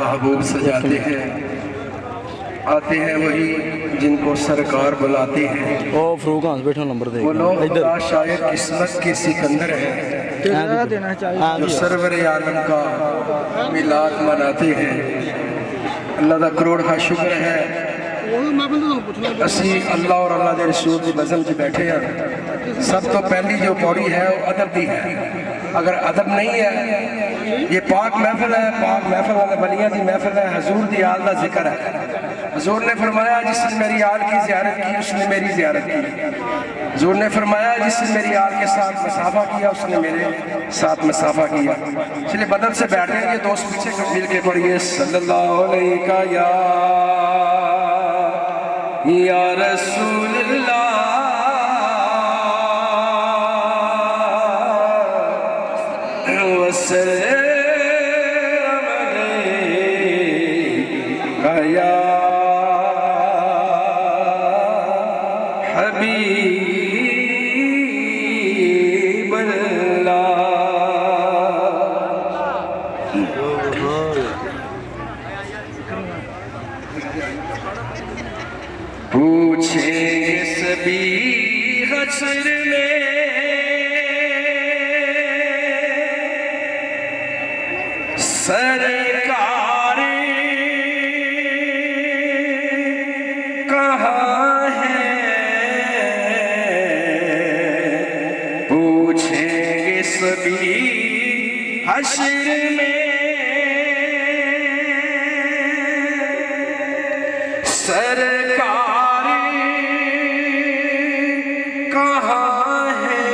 महबूब सजाते हैं, आते हैं वही जिनको सरकार बुलाते हैं। ओ फरूक हां बैठो नंबर दे वो लोग खुदा शायद किस्मत के सिकंदर हैं जो सरवर आलम का मिलाद मनाते हैं। अल्लाह का करोड़ का शुक्र है असी अल्लाह और अल्लाह के रसूल की बज़म च बैठे हैं। सब तो पहली जो पौड़ी है वो अदब की है। अगर अदब नहीं है, ये पाक महफिल है, पाक महफिल वाले बलिया की महफिल है, हजूर की आल का जिक्र है। हजूर ने फरमाया जिसने मेरी आल की ज़ियारत की उसने मेरी ज़ियारत की। हजूर ने फरमाया जिसने मेरी आल के साथ मसाफा किया उसने मेरे साथ मसाफा किया। इसलिए बदल से बैठे ये दोस्त पीछे मिल के पढ़िए सल्लल्लाहु अलैहि या रसूलल्लाह वसल्लम अलैका या पूछे सभी हश्र में सरकार कहाँ है। पूछेंगे सभी हश्र में सरकार कहाँ है।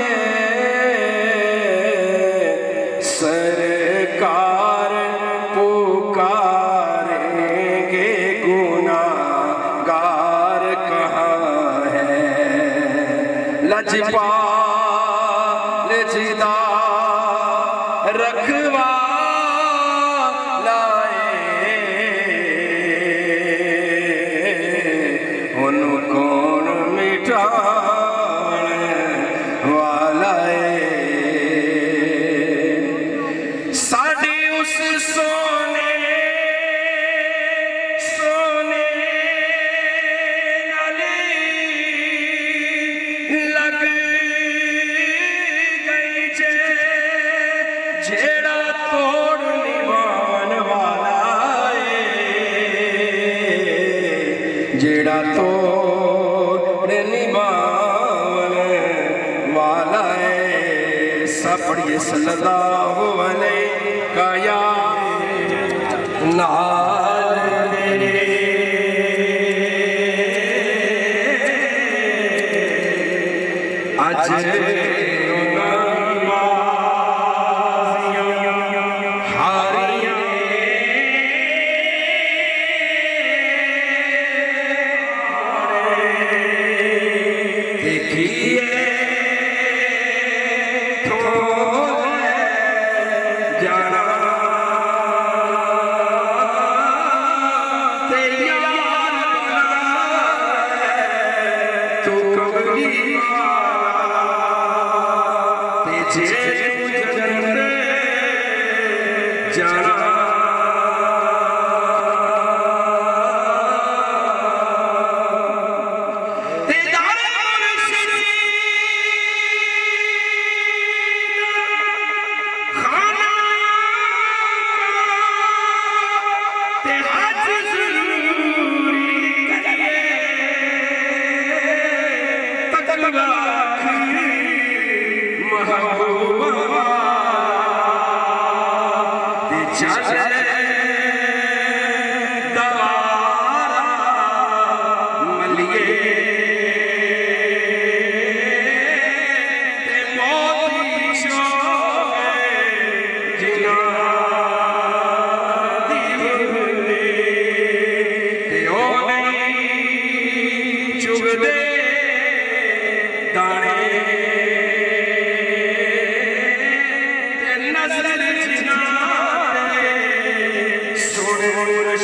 सरकार पुकारेंगे गुनाहगार कहाँ है। लजपाल जिदा रखवा कौन मिटाने वाला साड़ी उस सोने सोने नाली लग गई जेड़ा तोड़ निभान वाला जेड़ा तो पढ़िए सल्लल्लाहु अलैका या नाल आज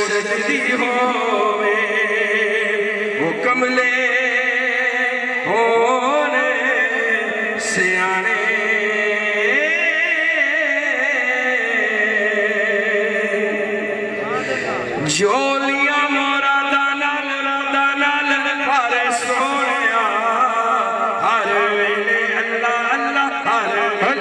सूरत दी होवे वो कमले होने सियाने जोलिया मोरा दाना हर सोनिया हर वेले अल्लाह अल्लाह हर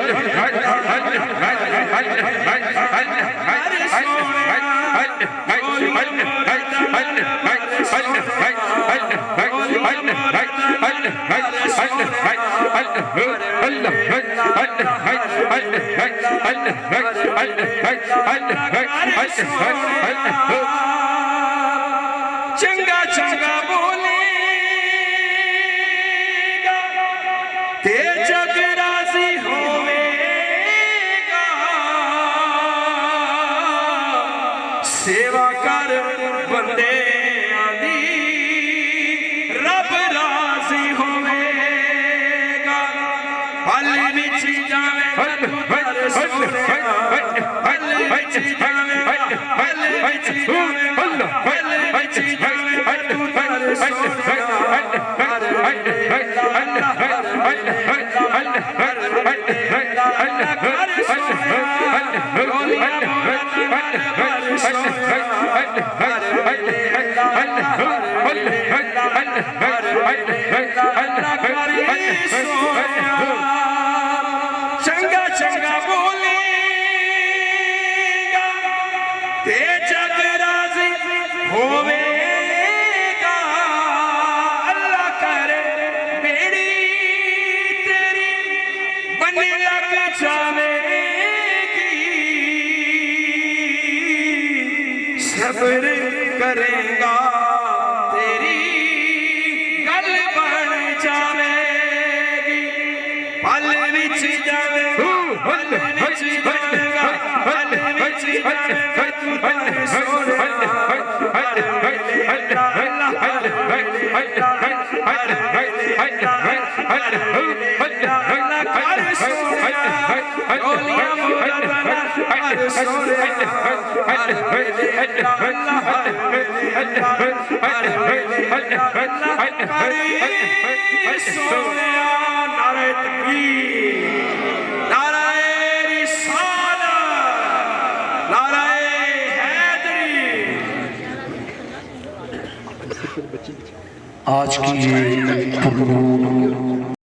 चंगा चंगा बोलेगा ते जग राजी होवेगा सेवा कर बंदे आदि रब राजी होवेगा पल विच जावे हर सोने पल विच जावे पल विच जावे पल विच जावे तू हर सोने चंगा चंगा बोलेगा ते जग राजी होवेगा अल्लाह करे बेड़ी तेरी बन लग जावेगी सब्र करेगा तेरी गल बन जावेगी पल विच जावे पल विच जावेगा पल विच जावेगा तू हर सोने नारे तकबीर नारे रिसालत नारे हैदरी। आज की ये